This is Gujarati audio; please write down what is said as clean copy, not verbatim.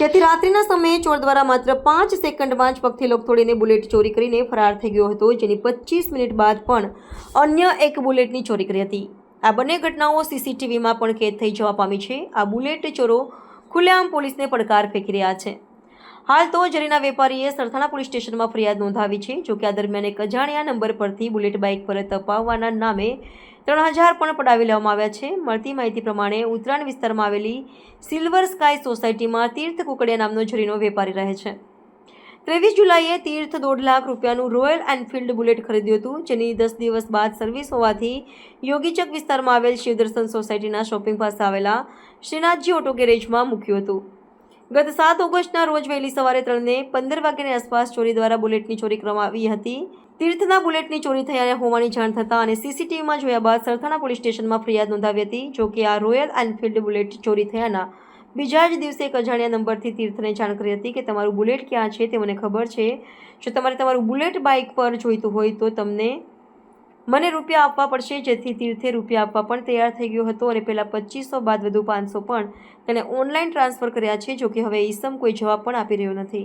જેથી રાત્રિના સમયે ચોર દ્વારા માત્ર 5 સેકન્ડમાં જ પગથી લોક તોડીને બુલેટ ચોરી કરીને ફરાર થઈ ગયો હતો, જેની 25 મિનિટ બાદ પણ અન્ય એક બુલેટની ચોરી કરી હતી। આ બંને ઘટનાઓ સીસીટીવીમાં પણ કેદ થઈ જવા પામી છે। આ બુલેટ ચોરો ખુલ્લેઆમ પોલીસને પડકાર ફેંકી રહ્યા છે। હાલ તો જરીના વેપારીએ સરથાણા પોલીસ સ્ટેશનમાં ફરિયાદ નોંધાવી છે। જોકે આ દરમિયાન એક અજાણ્યા નંબર પરથી બુલેટ બાઇક પરત અપાવવાના નામે 3000 પણ પડાવી લેવામાં આવ્યા છે। મળતી માહિતી પ્રમાણે ઉત્તરાયણ વિસ્તારમાં આવેલી સિલ્વર સ્કાય સોસાયટીમાં તીર્થ કુકડિયા નામનો જરીનો વેપારી રહે છે। 23 જુલાઈએ તીર્થ 1.5 લાખ રૂપિયાનું રોયલ એનફિલ્ડ બુલેટ ખરીદ્યું હતું, જેની 10 દિવસ બાદ સર્વિસ હોવાથી યોગીચક વિસ્તારમાં આવેલ શિવદર્શન સોસાયટીના શોપિંગ પાસે આવેલા શ્રીનાથજી ઓટો ગેરેજમાં મૂક્યું હતું। ગત 7 ઓગસ્ટના રોજ વહેલી સવારે 3 ને 15 વાગ્યાની આસપાસ ચોરી દ્વારા બુલેટની ચોરી કરવામાં આવી હતી। તીર્થના બુલેટની ચોરી થયા હોવાની જાણ થતાં અને સીસીટીવીમાં જોયા બાદ સરથાણા પોલીસ સ્ટેશનમાં ફરિયાદ નોંધાવી હતી। જો કે આ રોયલ એનફિલ્ડ બુલેટ ચોરી થયાના બીજા જ દિવસે એક અજાણ્યા નંબરથી તીર્થને જાણ કરી હતી કે તમારું બુલેટ ક્યાં છે તે મને ખબર છે, જો તમારે તમારું બુલેટ બાઇક પર જોઈતું હોય તો મને રૂપિયા આપવા પડશે। જેથી તીર્થે રૂપિયા આપવા પણ તૈયાર થઈ ગયો હતો અને પહેલાં 2500 બાદ વધુ 500 પણ તેણે ઓનલાઈન ટ્રાન્સફર કર્યા છે। જો કે હવે ઈસમ કોઈ જવાબ પણ આપી રહ્યો નથી।